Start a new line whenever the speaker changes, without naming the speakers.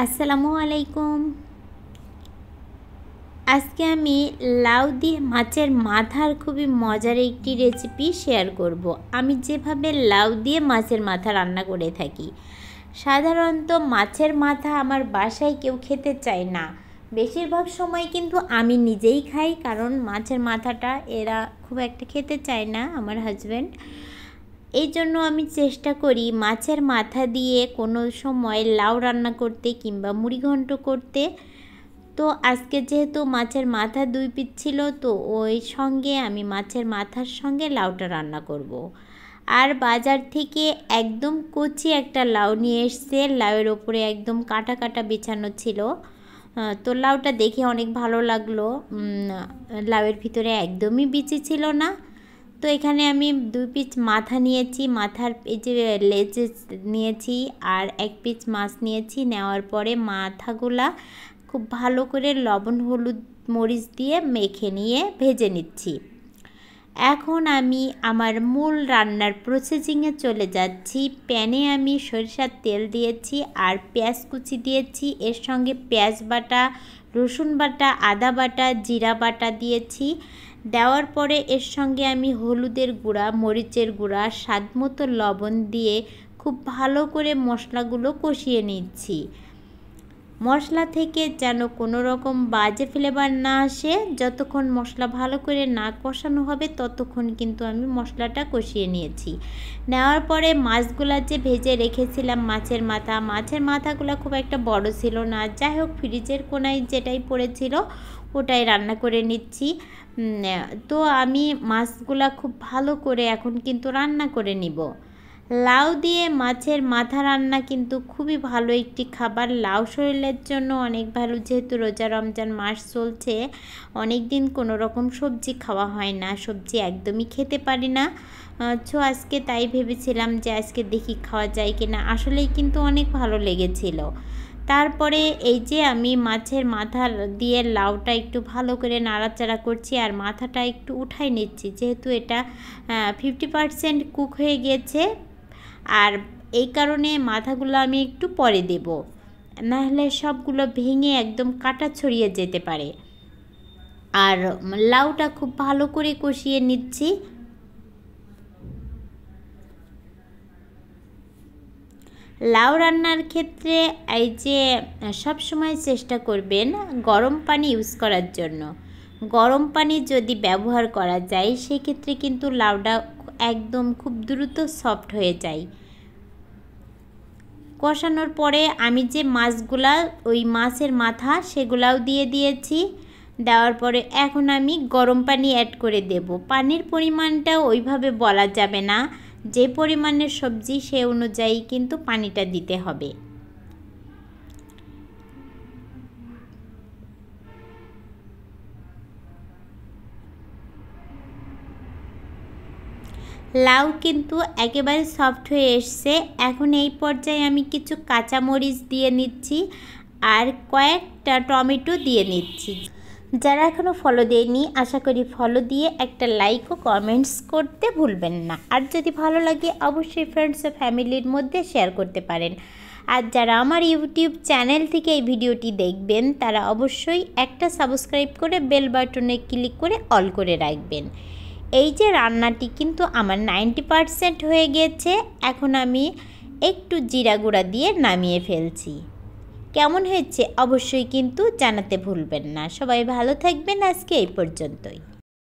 আসসালামু আলাইকুম। আজকে আমি লাউ দিয়ে মাছের মাথার খুবই মজার একটি রেসিপি শেয়ার করব। আমি যেভাবে লাউ দিয়ে মাছের মাথা রান্না করে থাকি, সাধারণত মাছের মাথা আমার বাসায় কেউ খেতে চায় না। বেশিরভাগ সময় কিন্তু আমি নিজেই খাই, কারণ মাছের মাথাটা এরা খুব একটা খেতে চায় না, আমার হাজব্যান্ড। এই জন্য আমি চেষ্টা করি মাছের মাথা দিয়ে কোনো সময় লাউ রান্না করতে কিংবা মুড়িঘণ্ট করতে। তো আজকে যেহেতু মাছের মাথা 2 পিস ছিল, তো ওই সঙ্গে আমি মাছের মাথার সঙ্গে লাউটা রান্না করব। আর বাজার থেকে একদম কচি একটা লাউ নিয়ে এসছে, লাউয়ের ওপরে একদম কাটা কাটা বিছানো ছিল। তো লাউটা দেখে অনেক ভালো লাগলো। লাউয়ের ভিতরে একদমই বিচি ছিল না। তো এখানে আমি 2 পিস মাথা নিয়েছি, মাথার এই যে লেজ নিয়েছি, আর 1 পিস মাছ নিয়েছি। নেওয়ার পরে মাথাগুলা খুব ভালো করে লবণ হলুদ মরিচ দিয়ে মেখে নিয়ে ভেজে নিচ্ছি। এখন আমি আমার মূল রান্নার প্রসেসিংয়ে চলে যাচ্ছি। প্যানে আমি সরিষার তেল দিয়েছি আর পেঁয়াজ কুচি দিয়েছি, এর সঙ্গে পেঁয়াজ বাটা, রসুন বাটা, আদা বাটা, জিরা বাটা দিয়েছি। দেওয়ার পরে এর সঙ্গে আমি হলুদের গুঁড়া, মরিচের গুঁড়া, স্বাদমতো লবণ দিয়ে খুব ভালো করে মশলাগুলো কষিয়ে নিচ্ছি। মশলা থেকে যেন কোনো রকম বাজে ফ্লেভার না আসে, যতক্ষণ মশলা ভালো করে না কষানো হবে ততক্ষণ কিন্তু আমি মশলাটা কষিয়ে নিয়েছি। নেওয়ার পরে মাছগুলা যে ভেজে রেখেছিলাম, মাছের মাথাগুলো খুব একটা বড় ছিল না, যাই হোক ফ্রিজের কোনায় যেটাই পড়েছিল ওটাই রান্না করে নিচ্ছি। তো আমি মাছগুলা খুব ভালো করে এখন কিন্তু রান্না করে নিব। লাউ দিয়ে মাছের মাথা রান্না কিন্তু খুবই ভালো একটি খাবার। লাউ শরীরের জন্য অনেক ভালো, যেহেতু রোজা রমজান মাস চলছে, অনেক দিন কোনো রকম সবজি খাওয়া হয় না, সবজি একদমই খেতে পারি না। তো আজকে তাই ভেবেছিলাম যে আজকে দেখি খাওয়া যায় কিনা, আসলেই কিন্তু অনেক ভালো লেগেছিল। তারপরে এই যে আমি মাছের মাথা দিয়ে লাউটা একটু ভালো করে নাড়াচাড়া করছি আর মাথাটা একটু উঠাই নিচ্ছি, যেহেতু এটা 50% কুক হয়ে গিয়েছে। আর এই কারণে মাথাগুলো আমি একটু পরে দেব, নাহলে সবগুলো ভেঙে একদম কাটা ছড়িয়ে যেতে পারে। আর লাউটা খুব ভালো করে কষিয়ে নিচ্ছি। লাউ রান্নার ক্ষেত্রে এই যে সব সময় চেষ্টা করবেন গরম পানি ইউজ করার জন্য। গরম পানি যদি ব্যবহার করা যায় সেক্ষেত্রে কিন্তু লাউটা একদম খুব দ্রুত সফট হয়ে যায়। কষানোর পরে আমি যে মাছগুলা, ওই মাছের মাথা সেগুলাও দিয়ে দিয়েছি। দেওয়ার পরে এখন আমি গরম পানি অ্যাড করে দেব। পানির পরিমাণটা ওইভাবে বলা যাবে না, যে পরিমাণের সবজি সে অনুযায়ী কিন্তু পানিটা দিতে হবে। লাউ কিন্তু একেবারে সফট হয়ে এসছে। এখন এই পর্যায়ে আমি কিছু কাঁচামরিচ দিয়ে নিচ্ছি আর কয়েকটা টমেটো দিয়ে নিচ্ছি। যারা এখনও ফলো দেয়নি, আশা করি ফলো দিয়ে একটা লাইক ও কমেন্টস করতে ভুলবেন না। আর যদি ভালো লাগে অবশ্যই ফ্রেন্ডস ও ফ্যামিলির মধ্যে শেয়ার করতে পারেন। আর যারা আমার ইউটিউব চ্যানেল থেকে এই ভিডিওটি দেখবেন তারা অবশ্যই একটা সাবস্ক্রাইব করে বেল বাটনে ক্লিক করে অল করে রাখবেন। এই যে রান্নাটি কিন্তু আমার 90% হয়ে গেছে। এখন আমি একটু জিরা গুঁড়া দিয়ে নামিয়ে ফেলছি। কেমন হয়েছে অবশ্যই কিন্তু জানাতে ভুলবেন না। সবাই ভালো থাকবেন, আজকে এই পর্যন্তই।